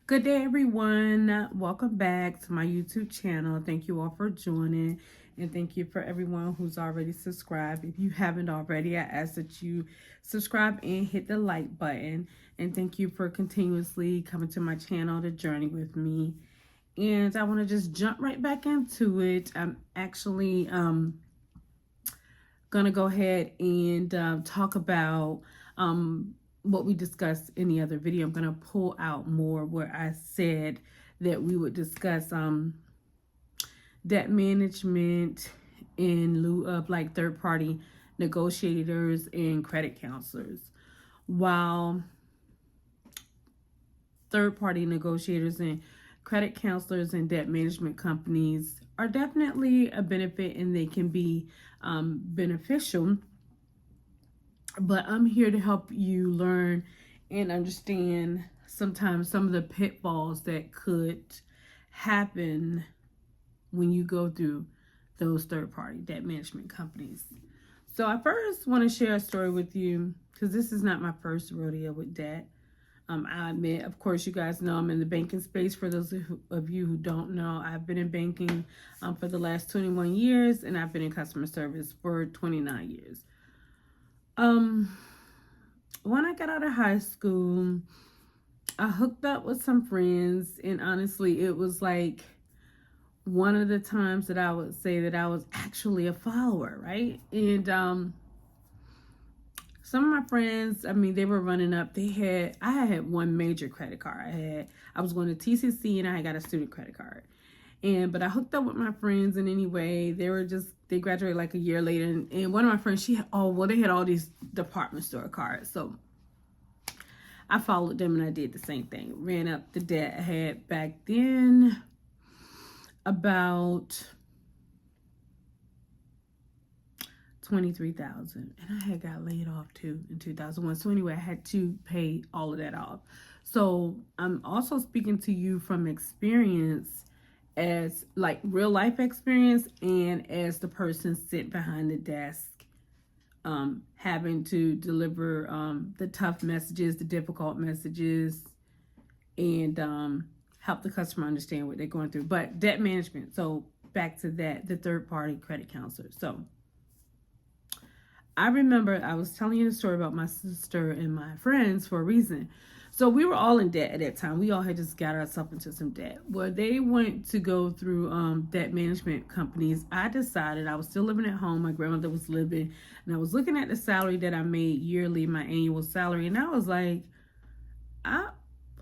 Good day, everyone. Welcome back to my YouTube channel. Thank you all for joining, and thank you for everyone who's already subscribed. If you haven't already, I ask that you subscribe and hit the like button. And thank you for continuously coming to my channel to journey with me. And I want to just jump right back into it. I'm actually gonna go ahead and talk about what we discussed in the other video. I'm gonna pull out more where I said that we would discuss debt management in lieu of like third-party negotiators and credit counselors. While third-party negotiators and credit counselors and debt management companies are definitely a benefit and they can be beneficial, but I'm here to help you learn and understand sometimes some of the pitfalls that could happen when you go through those third-party debt management companies. So I first want to share a story with you because this is not my first rodeo with debt. I admit, of course, you guys know I'm in the banking space. For those of you who don't know, I've been in banking for the last 21 years, and I've been in customer service for 29 years. When I got out of high school, I hooked up with some friends, and honestly, it was like one of the times that I would say that I was actually a follower, right? And some of my friends, I mean, they were running up. I had one major credit card. I was going to TCC and I got a student credit card. But I hooked up with my friends, and anyway, they graduated like a year later. And one of my friends, they had all these department store cards. So I followed them and I did the same thing. Ran up the debt I had back then about $23,000, and I had got laid off too in 2001. So anyway, I had to pay all of that off. So I'm also speaking to you from experience, as like real life experience, and as the person sitting behind the desk, having to deliver the tough messages, the difficult messages, and help the customer understand what they're going through. But debt management. So back to that, the third party credit counselor. So I remember I was telling you the story about my sister and my friends for a reason. So we were all in debt at that time. We all had just got ourselves into some debt. Well, they went to go through debt management companies. I decided I was still living at home. My grandmother was living, and I was looking at the salary that I made yearly, my annual salary, and I was like,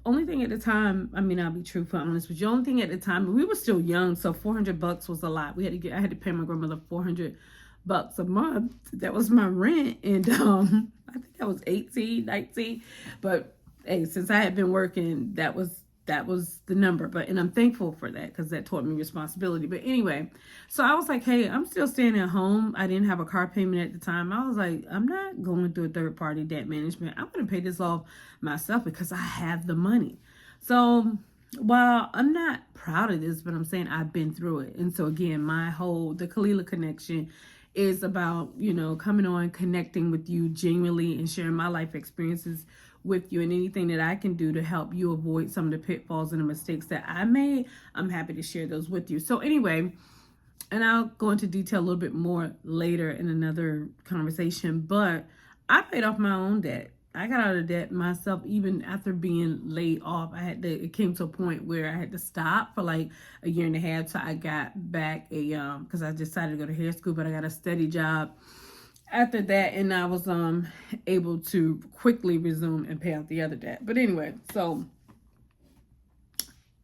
only thing at the time, I mean, I'll be truthful, honest with you. Only thing at the time, we were still young, so $400 was a lot. I had to pay my grandmother $400 a month. That was my rent, and I think I was 18, 19. But hey, since I had been working, that was the number. And I'm thankful for that because that taught me responsibility. But anyway, so I was like, hey, I'm still staying at home. I didn't have a car payment at the time. I was like, I'm not going through a third party debt management. I'm going to pay this off myself because I have the money. So while I'm not proud of this, but I'm saying I've been through it. And so again, the Kalila connection is about, coming on, connecting with you genuinely and sharing my life experiences with you, and anything that I can do to help you avoid some of the pitfalls and the mistakes that I made, I'm happy to share those with you. So anyway, and I'll go into detail a little bit more later in another conversation, but I paid off my own debt. I got out of debt myself even after being laid off. It came to a point where I had to stop for like a year and a half. So I got back because I decided to go to hair school, but I got a steady job after that, and I was able to quickly resume and pay out the other debt. But anyway, so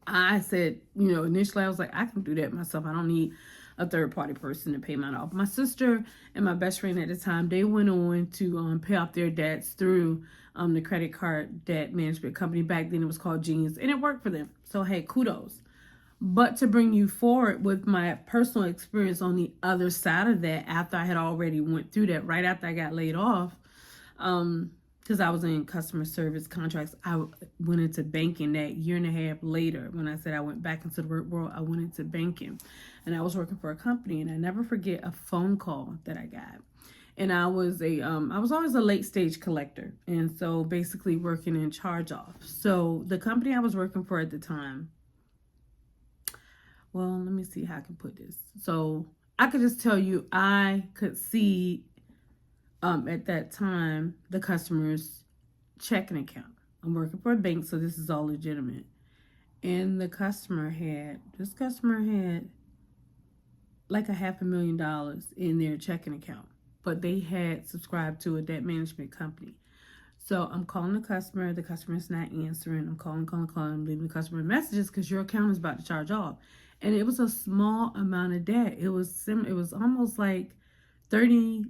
I said, initially I was like, I can do that myself. I don't need a third party person to pay mine off. My sister and my best friend at the time, they went on to pay off their debts through the credit card debt management company. Back then it was called Genius, and it worked for them. So hey, kudos. But to bring you forward with my personal experience on the other side of that, after I had already went through that, right after I got laid off, because I was in customer service contracts, I went into banking that year and a half later. When I said I went back into the work world, I went into banking, and I was working for a company, and I never forget a phone call that I got. And I was always a late stage collector, and so basically working in charge off. So the company I was working for at the time, well, let me see how I can put this. So I could just tell you, I could see at that time the customer's checking account. I'm working for a bank, so this is all legitimate. And this customer had like $500,000 in their checking account, but they had subscribed to a debt management company. So I'm calling the customer is not answering. I'm calling, I'm leaving the customer messages because your account is about to charge off. And it was a small amount of debt. It was almost like $30.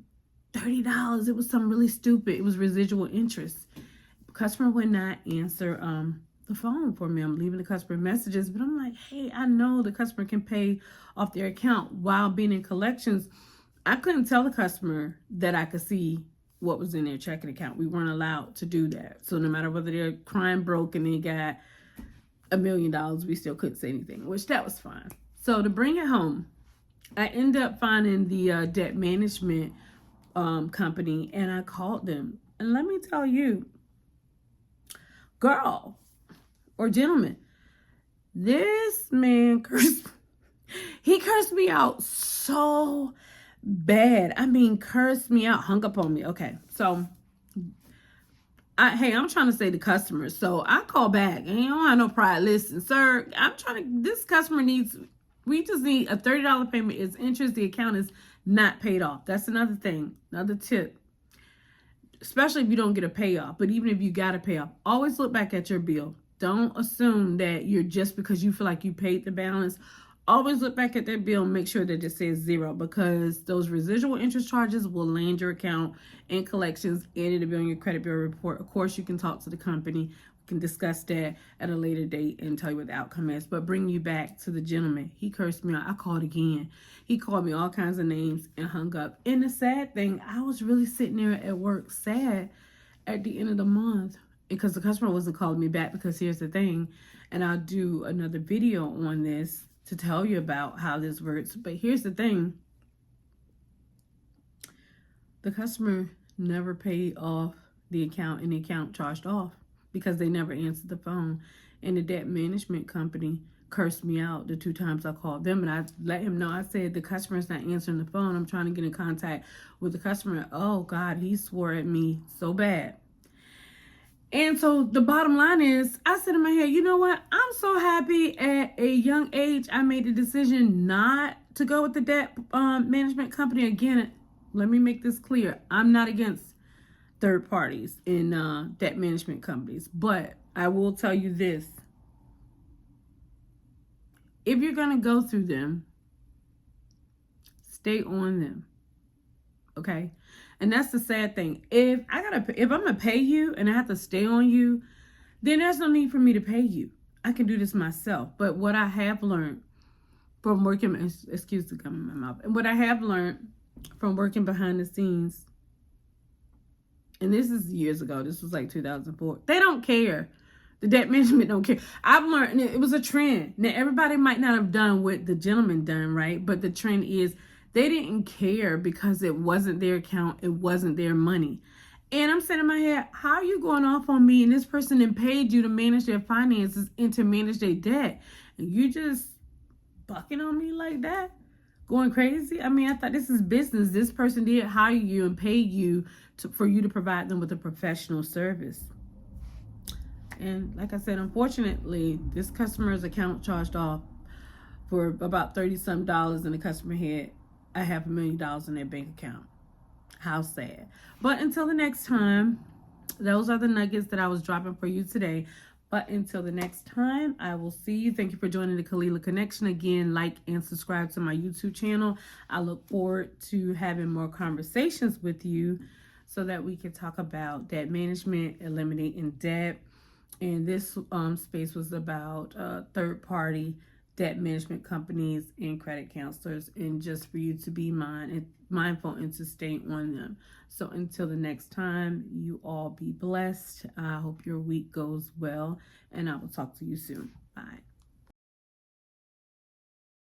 It was something really stupid. It was residual interest. The customer would not answer the phone for me. I'm leaving the customer messages, but I'm like, hey, I know the customer can pay off their account while being in collections. I couldn't tell the customer that I could see what was in their checking account. We weren't allowed to do that. So no matter whether they're crying broke and they got $1 million, we still couldn't say anything, which that was fine. So to bring it home, I ended up finding the debt management company, and I called them. And let me tell you, girl or gentleman, this man he cursed me out so bad. I mean, cursed me out, hung up on me. Okay, so I'm trying to say the customer. So I call back, and you don't have no pride. Listen, sir, this customer we just need a $30 payment. It's interest. The account is not paid off. That's another thing, another tip. Especially if you don't get a payoff. But even if you got a payoff, always look back at your bill. Don't assume that you're just because you feel like you paid the balance. Always look back at that bill and make sure that it says zero, because those residual interest charges will land your account in collections and it'll be on your credit bureau report. Of course, you can talk to the company. We can discuss that at a later date and tell you what the outcome is. But bring you back to the gentleman. He cursed me out. I called again. He called me all kinds of names and hung up. And the sad thing, I was really sitting there at work sad at the end of the month because the customer wasn't calling me back. Because here's the thing, and I'll do another video on this to tell you about how this works. But here's the thing. The customer never paid off the account, and the account charged off because they never answered the phone. And the debt management company cursed me out the 2 times I called them, and I let him know. I said, the customer's not answering the phone. I'm trying to get in contact with the customer. Oh God, he swore at me so bad. And so the bottom line is, I said in my head, you know what? I'm so happy at a young age I made the decision not to go with the debt management company. Again, let me make this clear. I'm not against third parties in debt management companies. But I will tell you this. If you're going to go through them, stay on them. Okay? And that's the sad thing. If I'm gonna pay you and I have to stay on you, then there's no need for me to pay you. I can do this myself. But what I have learned from working, excuse the gum in my mouth, and what I have learned from working behind the scenes, and this is years ago, this was like 2004, they don't care. The debt management don't care. I've learned, it was a trend. Now, everybody might not have done what the gentleman done, right? But the trend is, they didn't care because it wasn't their account. It wasn't their money. And I'm saying in my head, how are you going off on me? And this person then paid you to manage their finances and to manage their debt. And you just bucking on me like that? Going crazy? I mean, I thought this is business. This person did hire you and pay you for you to provide them with a professional service. And like I said, unfortunately, this customer's account charged off for about $30-some, and the customer had $500,000 in their bank account. How sad. But until the next time, those are the nuggets that I was dropping for you today. But until the next time, I will see you. Thank you for joining the Kalila Connection. Again, like and subscribe to my YouTube channel. I look forward to having more conversations with you so that we can talk about debt management, eliminating debt. And this space was about third-party debt management companies and credit counselors, and just for you to be mindful and to stay on them. So until the next time, you all be blessed. I hope your week goes well, and I will talk to you soon. Bye.